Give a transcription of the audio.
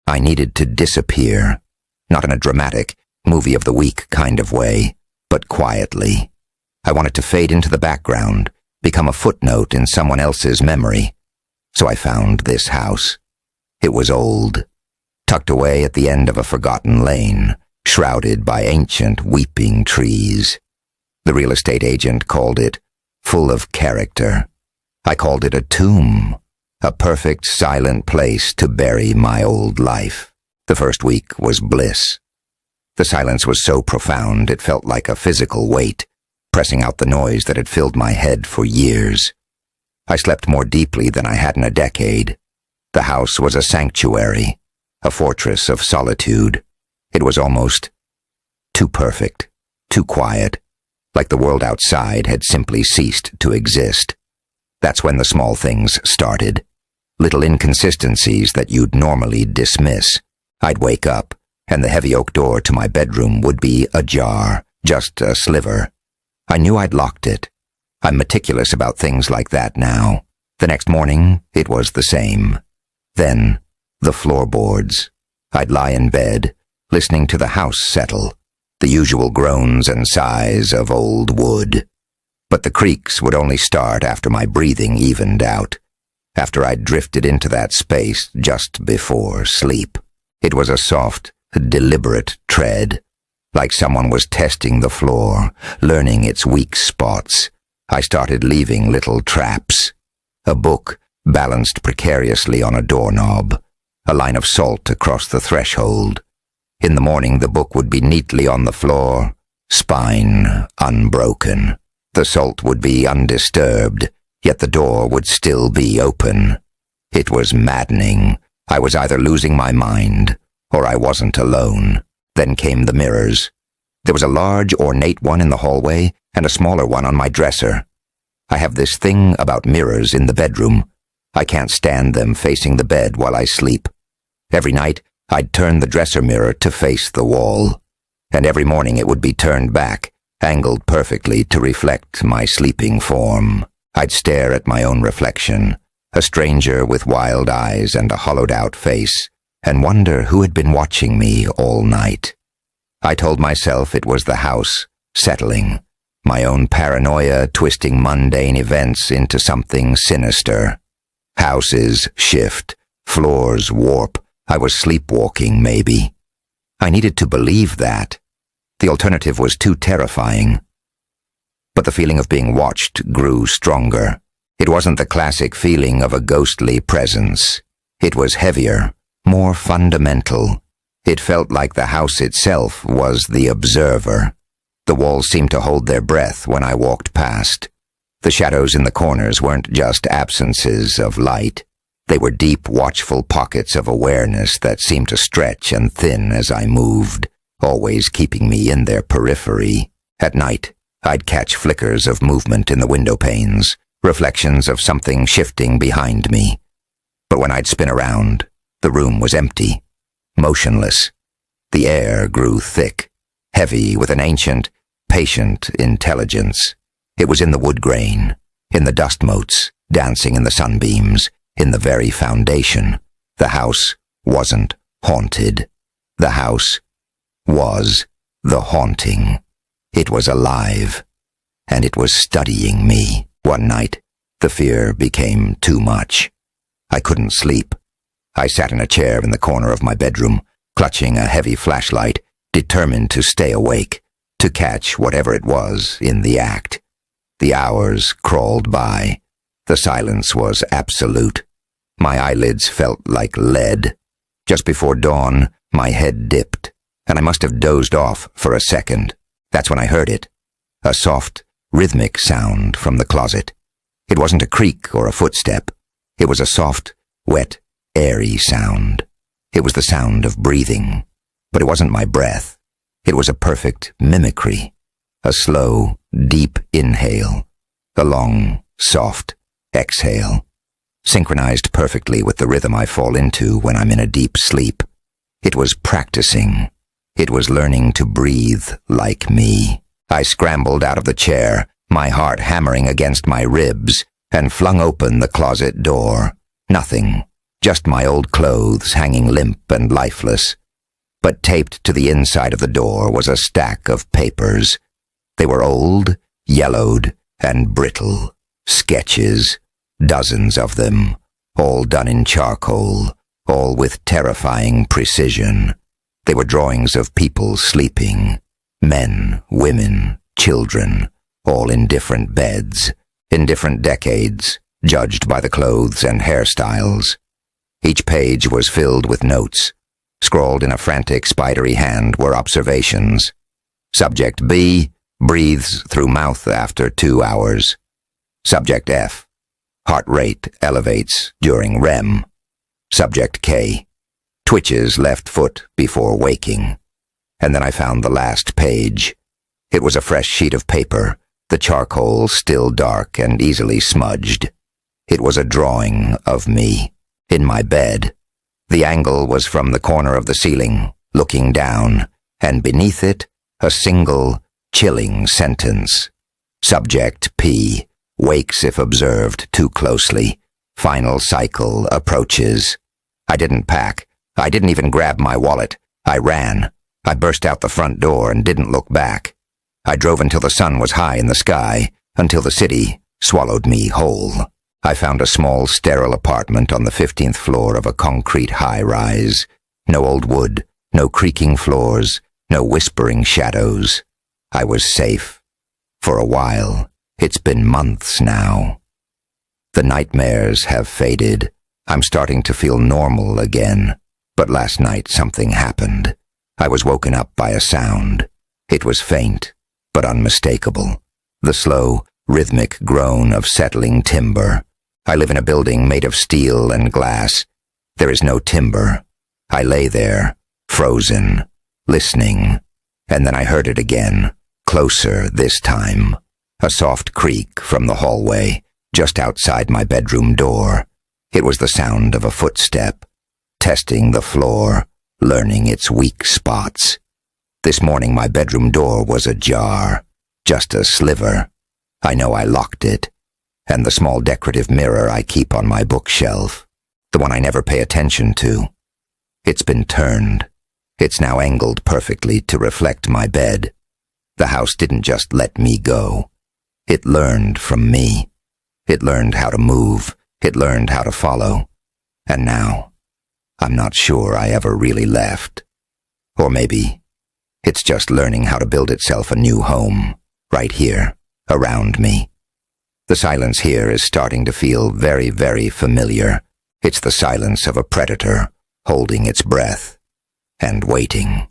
I needed to disappear, not in a dramatic, movie of the week kind of way, but quietly. I wanted to fade into the background, become a footnote in someone else's memory. So I found this house. It was old, tucked away at the end of a forgotten lane, shrouded by ancient weeping trees. The real estate agent called it full of character. I called it a tomb, a perfect silent place to bury my old life. The first week was bliss. The silence was so profound it felt like a physical weight, pressing out the noise that had filled my head for years. I slept more deeply than I had in a decade. The house was a sanctuary, a fortress of solitude. It was almost too perfect, too quiet, like the world outside had simply ceased to exist. That's when the small things started. Little inconsistencies that you'd normally dismiss. I'd wake up, and the heavy oak door to my bedroom would be ajar, just a sliver. I knew I'd locked it. I'm meticulous about things like that now. The next morning, it was the same. Then, the floorboards. I'd lie in bed, listening to the house settle, the usual groans and sighs of old wood. But the creaks would only start after my breathing evened out, after I'd drifted into that space just before sleep. It was a soft, deliberate tread, like someone was testing the floor, learning its weak spots. I started leaving little traps. A book balanced precariously on a doorknob, a line of salt across the threshold. In the morning, the book would be neatly on the floor, spine unbroken. The salt would be undisturbed, yet the door would still be open. It was maddening. I was either losing my mind, or I wasn't alone. Then came the mirrors. There was a large, ornate one in the hallway and a smaller one on my dresser. I have this thing about mirrors in the bedroom. I can't stand them facing the bed while I sleep. Every night, I'd turn the dresser mirror to face the wall, and every morning it would be turned back, angled perfectly to reflect my sleeping form. I'd stare at my own reflection, a stranger with wild eyes and a hollowed-out face, and wonder who had been watching me all night. I told myself it was the house, settling, my own paranoia twisting mundane events into something sinister. Houses shift, floors warp. I was sleepwalking, maybe. I needed to believe that. The alternative was too terrifying. But the feeling of being watched grew stronger. It wasn't the classic feeling of a ghostly presence. It was heavier, more fundamental. It felt like the house itself was the observer. The walls seemed to hold their breath when I walked past. The shadows in the corners weren't just absences of light. They were deep, watchful pockets of awareness that seemed to stretch and thin as I moved, always keeping me in their periphery. At night, I'd catch flickers of movement in the window panes, reflections of something shifting behind me. But when I'd spin around, the room was empty, motionless. The air grew thick, heavy with an ancient, patient intelligence. It was in the wood grain, in the dust motes, dancing in the sunbeams, in the very foundation. The house wasn't haunted. The house was the haunting. It was alive, and it was studying me. One night, the fear became too much. I couldn't sleep. I sat in a chair in the corner of my bedroom, clutching a heavy flashlight, determined to stay awake, to catch whatever it was in the act. The hours crawled by. The silence was absolute. My eyelids felt like lead. Just before dawn, my head dipped, and I must have dozed off for a second. That's when I heard it. A soft, rhythmic sound from the closet. It wasn't a creak or a footstep. It was a soft, wet, airy sound. It was the sound of breathing. But it wasn't my breath. It was a perfect mimicry. A slow, deep inhale. A long, soft exhale. Synchronized perfectly with the rhythm I fall into when I'm in a deep sleep. It was practicing. It was learning to breathe like me. I scrambled out of the chair, my heart hammering against my ribs, and flung open the closet door. Nothing Just my old clothes hanging limp and lifeless. But taped to the inside of the door was a stack of papers. They were old, yellowed, and brittle. Sketches, dozens of them, all done in charcoal, all with terrifying precision. They were drawings of people sleeping. Men, women, children, all in different beds, in different decades, judged by the clothes and hairstyles. Each page was filled with notes. Scrawled in a frantic, spidery hand were observations. Subject B breathes through mouth after 2 hours. Subject F, heart rate elevates during REM. Subject K, twitches left foot before waking. And then I found the last page. It was a fresh sheet of paper, the charcoal still dark and easily smudged. It was a drawing of me, in my bed. The angle was from the corner of the ceiling, looking down, and beneath it, a single, chilling sentence. Subject P wakes if observed too closely. Final cycle approaches. I didn't pack. I didn't even grab my wallet. I ran. I burst out the front door and didn't look back. I drove until the sun was high in the sky, until the city swallowed me whole. I found a small, sterile apartment on the 15th floor of a concrete high-rise. No old wood, no creaking floors, no whispering shadows. I was safe. For a while. It's been months now. The nightmares have faded. I'm starting to feel normal again. But last night something happened. I was woken up by a sound. It was faint, but unmistakable. The slow, rhythmic groan of settling timber. I live in a building made of steel and glass. There is no timber. I lay there, frozen, listening, and then I heard it again, closer this time. A soft creak from the hallway, just outside my bedroom door. It was the sound of a footstep, testing the floor, learning its weak spots. This morning my bedroom door was ajar, just a sliver. I know I locked it. And the small decorative mirror I keep on my bookshelf, the one I never pay attention to. It's been turned. It's now angled perfectly to reflect my bed. The house didn't just let me go. It learned from me. It learned how to move. It learned how to follow. And now, I'm not sure I ever really left. Or maybe it's just learning how to build itself a new home, right here, around me. The silence here is starting to feel very, very familiar. It's the silence of a predator, holding its breath and waiting.